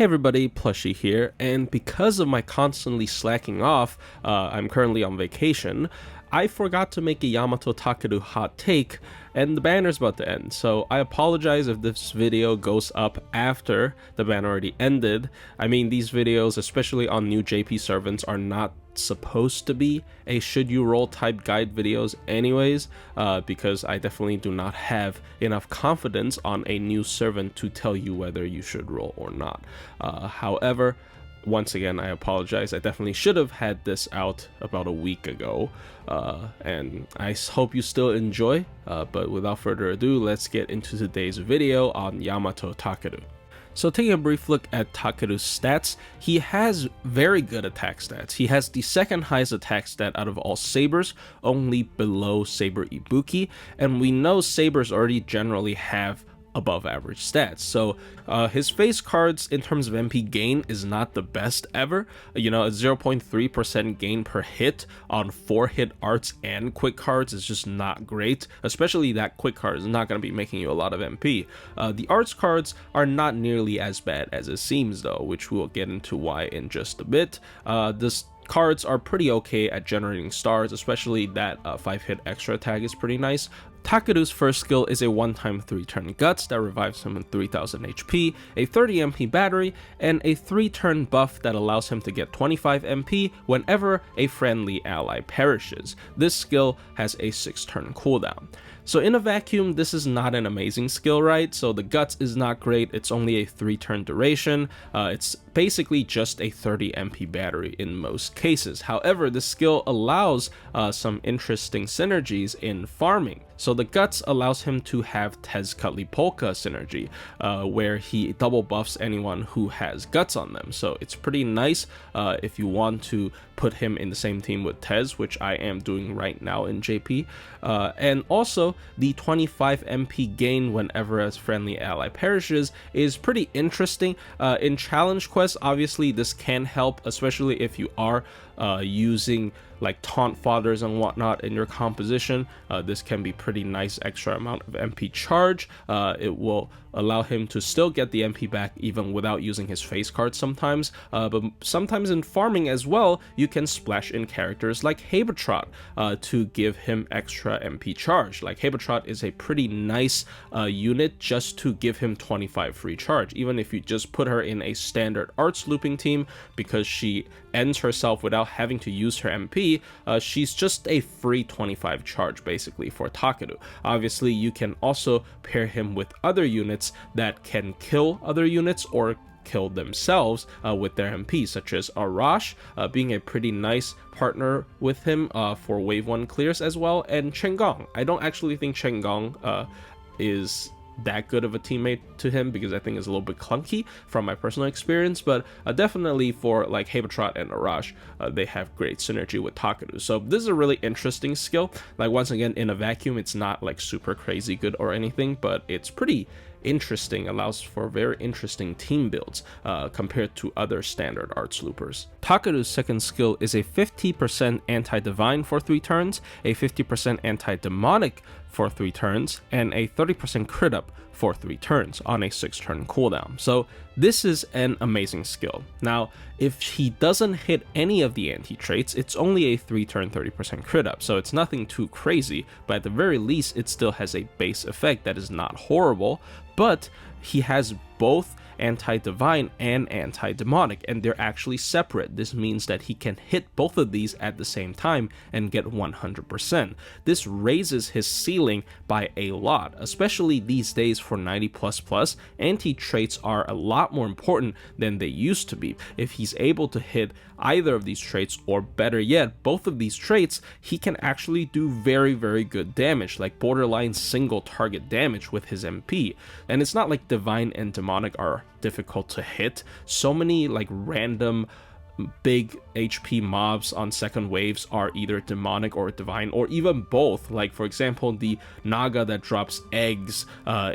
Hey everybody, Plushie here, and because of my constantly slacking off, I'm currently on vacation, I forgot to make a Yamato Takeru hot take, and the banner's about to end, so I apologize if this video goes up after the banner already ended. I mean, these videos, especially on new JP servants, are not supposed to be a should you roll type guide videos anyways, because I definitely do not have enough confidence on a new servant to tell you whether you should roll or not. However, once again, I apologize. I definitely should have had this out about a week ago, and I hope you still enjoy, but without further ado, let's get into today's video on Yamato Takeru. So taking a brief look at Takeru's stats, he has very good attack stats. He has the second highest attack stat out of all sabers, only below Saber Ibuki, and we know sabers already generally have above average stats. So his face cards in terms of MP gain is not the best ever. You know, a 0.3% gain per hit on 4 hit arts and quick cards is just not great, especially that quick card is not going to be making you a lot of MP. The arts cards are not nearly as bad as it seems though, which we'll get into why in just a bit. This cards are pretty okay at generating stars, especially that 5-hit extra attack is pretty nice. Takeru's first skill is a one-time 3-turn Guts that revives him in 3000 HP, a 30 MP battery, and a 3-turn buff that allows him to get 25 MP whenever a friendly ally perishes. This skill has a 6-turn cooldown. So in a vacuum, this is not an amazing skill, right? So the Guts is not great, it's only a 3-turn duration, it's basically just a 30 MP battery in most cases. However, the skill allows some interesting synergies in farming. So the Guts allows him to have Tezcatli Polka synergy, where he double buffs anyone who has Guts on them. So it's pretty nice if you want to put him in the same team with Tez, which I am doing right now in JP. And also, the 25 MP gain whenever a friendly ally perishes is pretty interesting. In challenge quests, obviously this can help, especially if you are using like taunt fodders and whatnot in your composition. This can be pretty nice extra amount of MP charge. It will allow him to still get the MP back even without using his face card sometimes, but sometimes in farming as well, you can splash in characters like Habertrot to give him extra MP charge. Like Habertrot is a pretty nice unit just to give him 25 free charge, even if you just put her in a standard arts looping team, because she ends herself without having to use her MP. She's just a free 25 charge basically for Takeru. Obviously, you can also pair him with other units that can kill other units or kill themselves with their MP, such as Arash being a pretty nice partner with him for wave 1 clears as well, and Chengong. I don't actually think Chengong is that good of a teammate to him, because I think it's a little bit clunky from my personal experience, but definitely for like Habertrot and Arash, they have great synergy with Takeru. So this is a really interesting skill. Like once again, in a vacuum, it's not like super crazy good or anything, but it's pretty interesting, allows for very interesting team builds compared to other standard arts loopers. Takeru's second skill is a 50% anti-divine for 3 turns, a 50% anti-demonic for 3 turns, and a 30% crit up for 3 turns on a 6-turn cooldown. So this is an amazing skill. Now, if he doesn't hit any of the anti-traits, it's only a 3-turn 30% crit up, so it's nothing too crazy, but at the very least, it still has a base effect that is not horrible, but he has both anti-divine and anti-demonic, and they're actually separate. This means that he can hit both of these at the same time and get 100%. This raises his ceiling by a lot, especially these days for 90++. Anti-traits are a lot more important than they used to be. If he's able to hit either of these traits, or better yet, both of these traits, he can actually do very, very good damage, like borderline single target damage with his MP. And it's not like divine and demonic are difficult to hit. So many like random big HP mobs on second waves are either demonic or divine, or even both. Like for example, the Naga that drops eggs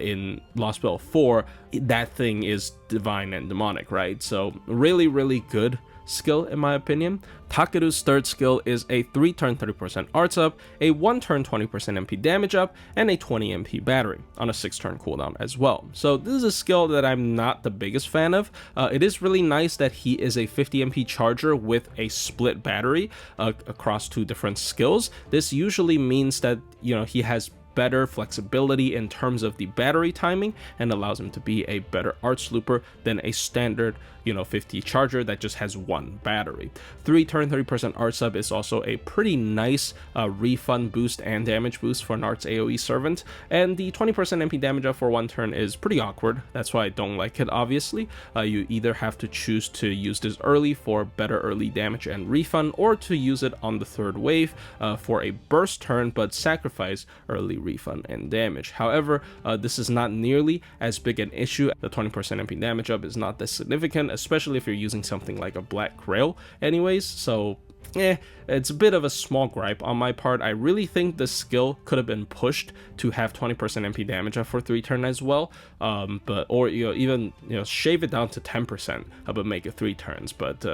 in Lost Spell 4, that thing is divine and demonic, right? So really, really good skill in my opinion. Takeru's third skill is a 3 turn 30% arts up, a 1 turn 20% MP damage up, and a 20 MP battery on a 6 turn cooldown as well. So this is a skill that I'm not the biggest fan of. It is really nice that he is a 50 MP charger with a split battery across 2 different skills. This usually means that, you know, he has better flexibility in terms of the battery timing and allows him to be a better arts looper than a standard, you know, 50 charger that just has 1 battery. 3 turn 30% arts up is also a pretty nice refund boost and damage boost for an arts AoE servant, and the 20% MP damage up for 1 turn is pretty awkward. That's why I don't like it, obviously. You either have to choose to use this early for better early damage and refund, or to use it on the 3rd wave for a burst turn but sacrifice early refund and damage. However, this is not nearly as big an issue. The 20% MP damage up is not that significant, especially if you're using something like a Black Grail anyways, so it's a bit of a small gripe on my part. I really think the skill could have been pushed to have 20% MP damage up for 3 turn as well, or even shave it down to 10% but make it 3 turns, but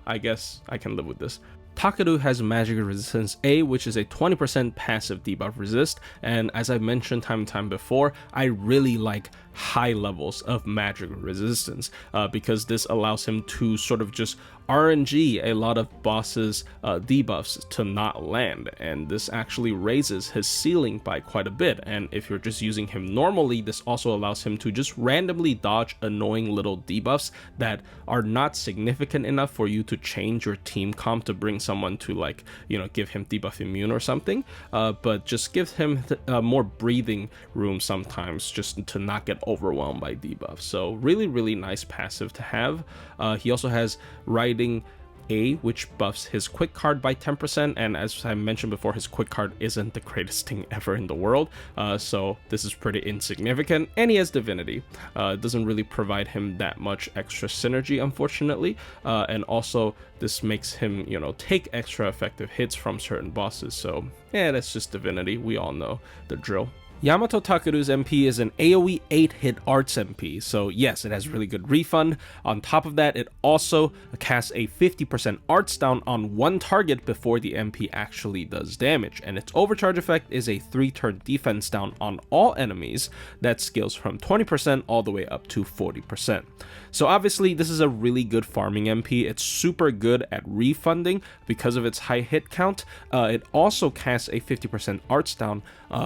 I guess I can live with this. Takeru has Magic Resistance A, which is a 20% passive debuff resist, and as I mentioned time and time before, I really like high levels of magic resistance because this allows him to sort of just RNG a lot of bosses debuffs to not land, and this actually raises his ceiling by quite a bit. And if you're just using him normally, this also allows him to just randomly dodge annoying little debuffs that are not significant enough for you to change your team comp to bring someone to, like, give him debuff immune or something, but just give him more breathing room sometimes just to not get overwhelmed by debuffs. So really nice passive to have. He also has Riding A, which buffs his quick card by 10%, and as I mentioned before, his quick card isn't the greatest thing ever in the world, so this is pretty insignificant. And he has Divinity. It doesn't really provide him that much extra synergy, unfortunately, and also this makes him take extra effective hits from certain bosses. So that's just Divinity. We all know the drill. Yamato Takeru's MP is an AoE 8-hit arts MP, so yes, it has really good refund. On top of that, it also casts a 50% arts down on 1 target before the MP actually does damage, and its overcharge effect is a 3-turn defense down on all enemies that scales from 20% all the way up to 40%. So obviously this is a really good farming MP. It's super good at refunding because of its high hit count. It also casts a 50% arts down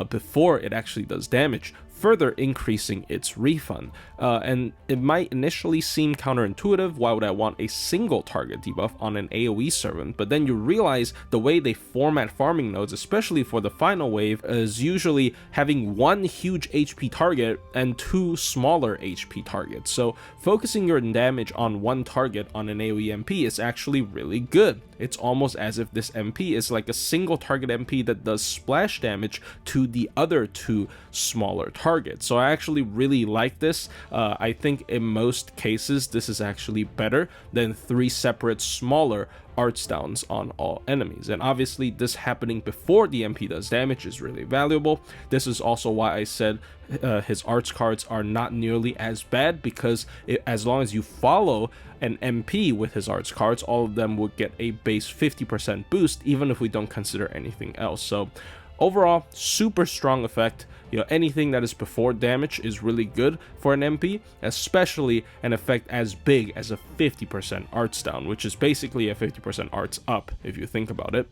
before it actually does damage, further increasing its refund. And it might initially seem counterintuitive. Why would I want a single target debuff on an AoE servant? But then you realize the way they format farming nodes, especially for the final wave, is usually having 1 huge HP target and 2 smaller HP targets. So focusing your damage on 1 target on an AoE MP is actually really good. It's almost as if this MP is like a single target MP that does splash damage to the other 2 smaller targets. So I actually really like this. I think in most cases this is actually better than 3 separate smaller arts downs on all enemies, and obviously this happening before the MP does damage is really valuable. This is also why I said his arts cards are not nearly as bad, because as long as you follow an MP with his arts cards, all of them would get a base 50% boost, even if we don't consider anything else. So overall, super strong effect. Anything that is before damage is really good for an MP, especially an effect as big as a 50% arts down, which is basically a 50% arts up if you think about it.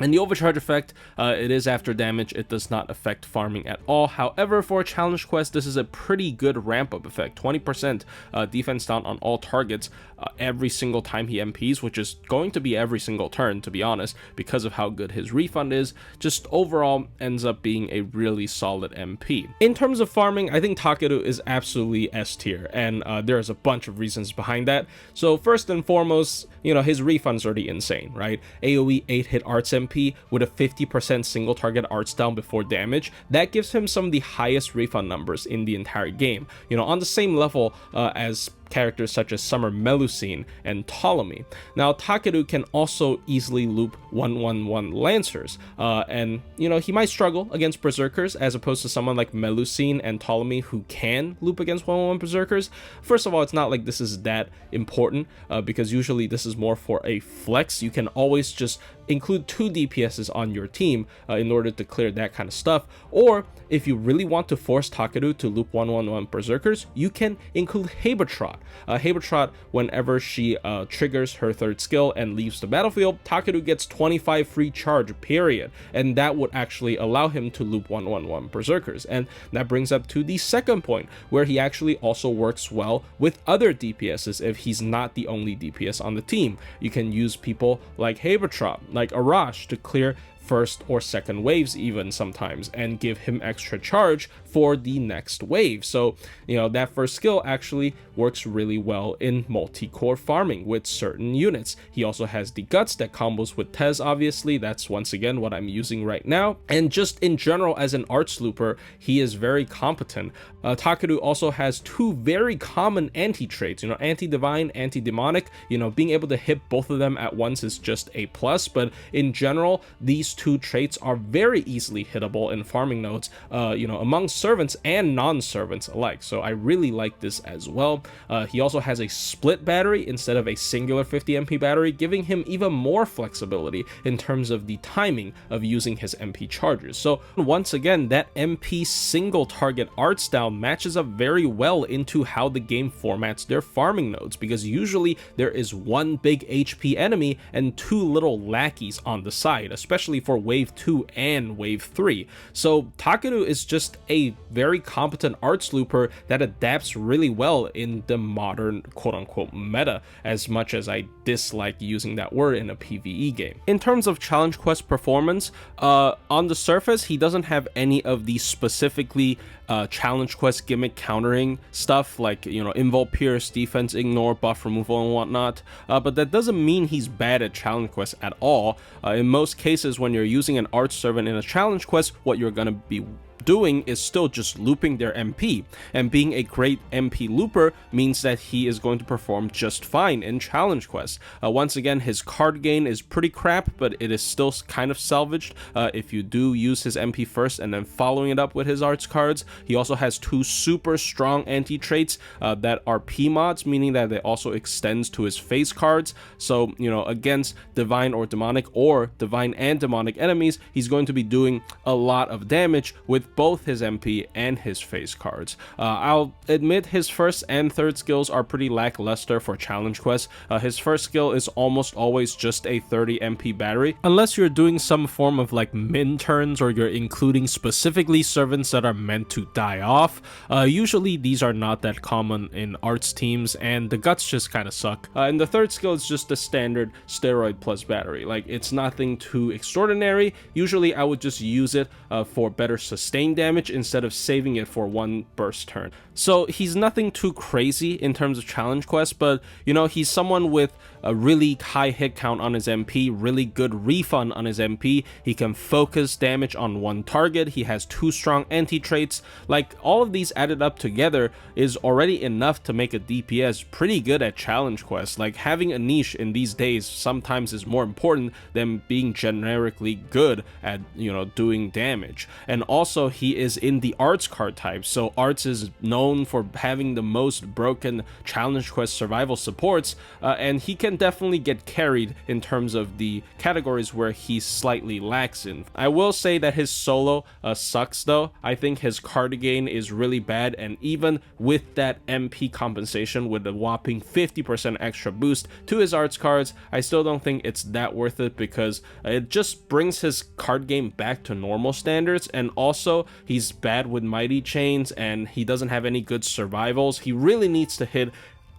And the overcharge effect, it is after damage. It does not affect farming at all. However, for a challenge quest, this is a pretty good ramp up effect. 20% defense down on all targets every single time he MPs, which is going to be every single turn, to be honest, because of how good his refund is. Just overall ends up being a really solid MP. In terms of farming, I think Takeru is absolutely S tier, and there's a bunch of reasons behind that. So first and foremost, his refund's already insane, right? AoE 8-hit arts MP with a 50% single target arts down before damage. That gives him some of the highest refund numbers in the entire game. On the same level as characters such as Summer Melusine and Ptolemy. Now, Takeru can also easily loop 1/1/1 Lancers, and he might struggle against Berserkers as opposed to someone like Melusine and Ptolemy who can loop against 1/1 Berserkers. First of all, it's not like this is that important, because usually this is more for a flex. You can always just include 2 DPSs on your team in order to clear that kind of stuff. Or if you really want to force Takeru to loop 1/1/1 Berserkers, you can include Habertrot. Habertrot, whenever she triggers her 3rd skill and leaves the battlefield, Takeru gets 25 free charge, period. And that would actually allow him to loop 1/1/1 Berserkers. And that brings up to the second point, where he actually also works well with other DPSs if he's not the only DPS on the team. You can use people like Habertrot, like Arash, to clear 1st or 2nd waves even sometimes, and give him extra charge for the next wave. So that 1st skill actually works really well in multi-core farming with certain units. He also has the Guts that combos with Tez, obviously. That's once again what I'm using right now. And just in general, as an arts looper, he is very competent. Takeru also has 2 very common anti-traits, anti-divine, anti-demonic. Being able to hit both of them at once is just a plus, but in general, these 2 traits are very easily hittable in farming nodes, among servants and non-servants alike. So I really like this as well. He also has a split battery instead of a singular 50 MP battery, giving him even more flexibility in terms of the timing of using his MP charges. So once again, that MP single target art style matches up very well into how the game formats their farming nodes, because usually there is 1 big HP enemy and 2 little lackeys on the side, especially for wave 2 and wave 3. So Takeru is just a very competent arts looper that adapts really well in the modern quote-unquote meta, as much as I dislike using that word in a PvE game. In terms of challenge quest performance, on the surface, he doesn't have any of the specifically challenge quest gimmick countering stuff like invul pierce, defense ignore, buff removal, and whatnot, but that doesn't mean he's bad at challenge quests at all. In most cases, when you're using an arts servant in a challenge quest, what you're gonna be doing is still just looping their MP, and being a great MP looper means that he is going to perform just fine in challenge quests. Once again, his card gain is pretty crap, but it is still kind of salvaged if you do use his MP first and then following it up with his arts cards. He also has 2 super strong anti-traits that are P mods, meaning that it also extends to his face cards. So against divine or demonic, or divine and demonic enemies, he's going to be doing a lot of damage with both his MP and his face cards. I'll admit his 1st and 3rd skills are pretty lackluster for challenge quests. His 1st skill is almost always just a 30 MP battery, unless you're doing some form of like min turns, or you're including specifically servants that are meant to die off. Usually these are not that common in arts teams, and the Guts just kind of suck. And the 3rd skill is just the standard steroid plus battery. Like, it's nothing too extraordinary. Usually I would just use it for better sustain damage instead of saving it for 1 burst turn. So he's nothing too crazy in terms of challenge quests, but he's someone with a really high hit count on his MP, really good refund on his MP. He can focus damage on 1 target. He has 2 strong anti-traits. Like, all of these added up together is already enough to make a DPS pretty good at challenge quests. Like, having a niche in these days sometimes is more important than being generically good at doing damage. And also, he is in the arts card type, so arts is known for having the most broken challenge quest survival supports, and he can definitely get carried in terms of the categories where he slightly lacks in. I will say that his solo sucks though. I think his card gain is really bad, and even with that MP compensation with a whopping 50% extra boost to his arts cards, I still don't think it's that worth it, because it just brings his card game back to normal standards. And also, he's bad with mighty chains, and he doesn't have any good survivals. He really needs to hit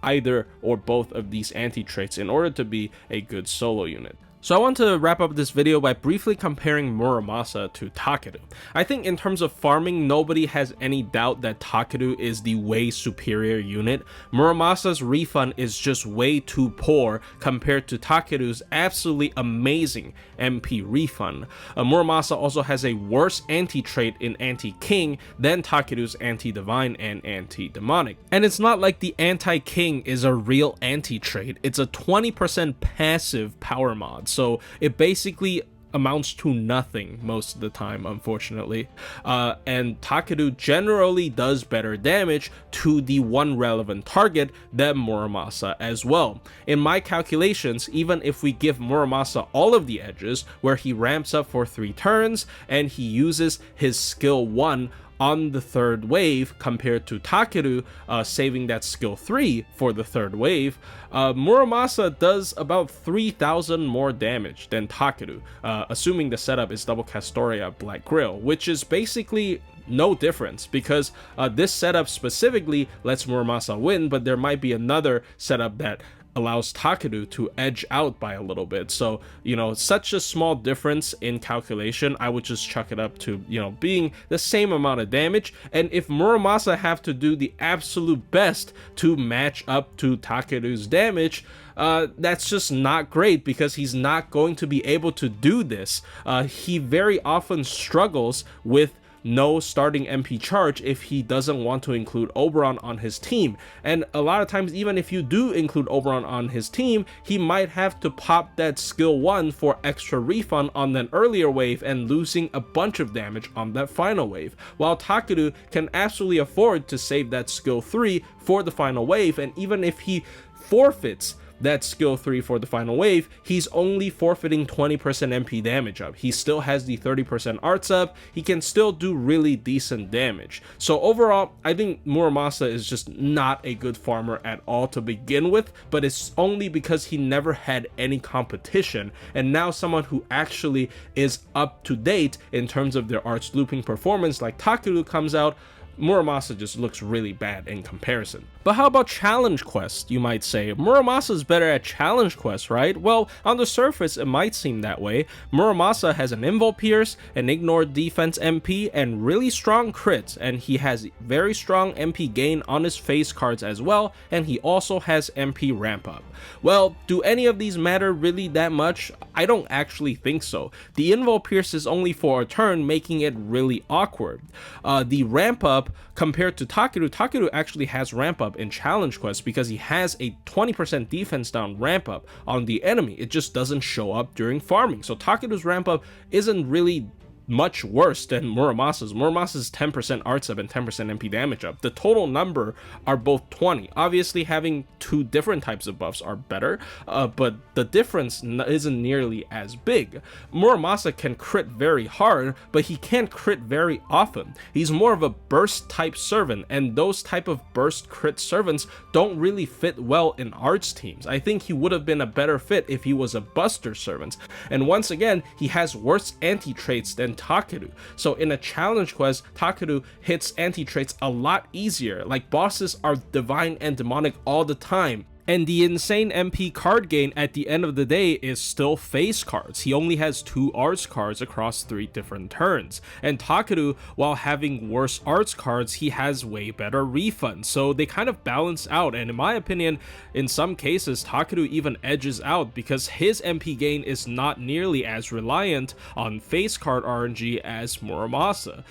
either or both of these anti-traits in order to be a good solo unit. So I want to wrap up this video by briefly comparing Muramasa to Takeru. I think in terms of farming, nobody has any doubt that Takeru is the way superior unit. Muramasa's refund is just way too poor compared to Takeru's absolutely amazing MP refund. Muramasa also has a worse anti-trait in anti-king than Takeru's anti-divine and anti-demonic. And it's not like the anti-king is a real anti-trait, it's a 20% passive power mod. So it basically amounts to nothing most of the time, unfortunately. And Takeru generally does better damage to the one relevant target than Muramasa as well. In my calculations, even if we give Muramasa all of the edges, where he ramps up for 3 turns and he uses his skill 1 on the 3rd wave compared to Takeru saving that skill 3 for the 3rd wave, Muramasa does about 3,000 more damage than Takeru, assuming the setup is double Castoria Black Grill, which is basically no difference because this setup specifically lets Muramasa win, but there might be another setup that allows Takeru to edge out by a little bit. So, you know, such a small difference in calculation, I would just chuck it up to, you know, being the same amount of damage. And if Muramasa have to do the absolute best to match up to Takeru's damage, that's just not great because he's not going to be able to do this. He very often struggles with no starting MP charge if he doesn't want to include Oberon on his team. And a lot of times, even if you do include Oberon on his team, he might have to pop that skill 1 for extra refund on that earlier wave and losing a bunch of damage on that final wave, while Takeru can absolutely afford to save that skill 3 for the final wave. And even if he forfeits that skill 3 for the final wave, he's only forfeiting 20% MP damage up. He still has the 30% arts up. He can still do really decent damage. So overall, I think Muramasa is just not a good farmer at all to begin with, but it's only because he never had any competition, and now someone who actually is up to date in terms of their arts looping performance like Takeru comes out, Muramasa just looks really bad in comparison. But how about challenge quests, you might say? Muramasa's better at challenge quests, right? Well, on the surface, it might seem that way. Muramasa has an Invul Pierce, an Ignore Defense MP, and really strong crits, and he has very strong MP gain on his face cards as well, and he also has MP ramp up. Well, do any of these matter really that much? I don't actually think so. The Invul Pierce is only for a turn, making it really awkward. The ramp up compared to Takeru actually has ramp up in challenge quests because he has a 20% defense down ramp up on the enemy. It just doesn't show up during farming. So Takeru's ramp up isn't really much worse than Muramasa's. Muramasa's 10% arts up and 10% MP damage up. The total number are both 20. Obviously, having 2 different types of buffs are better, but the difference isn't nearly as big. Muramasa can crit very hard, but he can't crit very often. He's more of a burst type servant, and those type of burst crit servants don't really fit well in arts teams. I think he would have been a better fit if he was a buster servant. And once again, he has worse anti-traits than Takeru. So in a challenge quest, Takeru hits anti-traits a lot easier. Like, bosses are divine and demonic all the time. And the insane MP card gain at the end of the day is still face cards. He only has 2 arts cards across 3 different turns. And Takeru, while having worse arts cards, he has way better refunds. So they kind of balance out. And in my opinion, in some cases, Takeru even edges out because his MP gain is not nearly as reliant on face card RNG as Muramasa.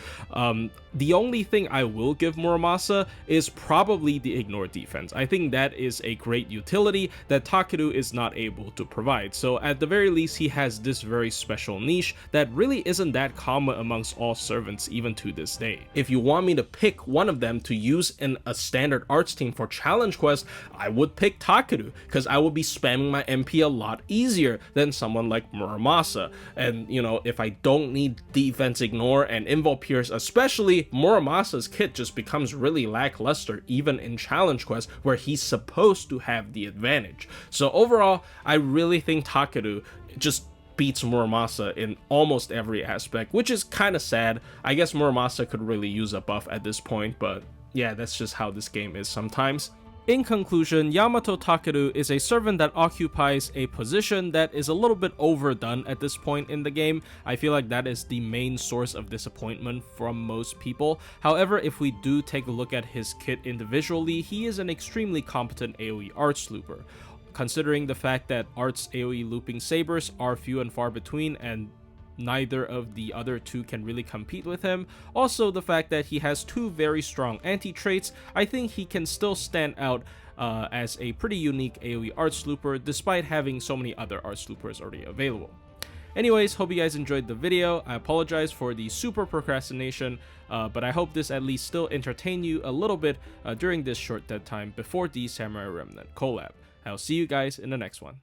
The only thing I will give Muramasa is probably the Ignore Defense. I think that is a great utility that Takeru is not able to provide. So at the very least, he has this very special niche that really isn't that common amongst all servants even to this day. If you want me to pick one of them to use in a standard arts team for challenge quest, I would pick Takeru because I would be spamming my MP a lot easier than someone like Muramasa. And you know, if I don't need defense ignore and Invul Pierce especially, Muramasa's kit just becomes really lackluster even in challenge quests where he's supposed to have the advantage. So overall, I really think Takeru just beats Muramasa in almost every aspect, which is kind of sad. I guess Muramasa could really use a buff at this point, but yeah, that's just how this game is sometimes. In conclusion, Yamato Takeru is a servant that occupies a position that is a little bit overdone at this point in the game. I feel like that is the main source of disappointment from most people. However, if we do take a look at his kit individually, he is an extremely competent AoE arts looper. Considering the fact that arts AoE looping sabers are few and far between and neither of the other two can really compete with him. Also, the fact that he has two very strong anti-traits, I think he can still stand out as a pretty unique AoE arts looper despite having so many other arts loopers already available. Anyways, hope you guys enjoyed the video. I apologize for the super procrastination, but I hope this at least still entertained you a little bit during this short dead time before the Samurai Remnant collab. I'll see you guys in the next one.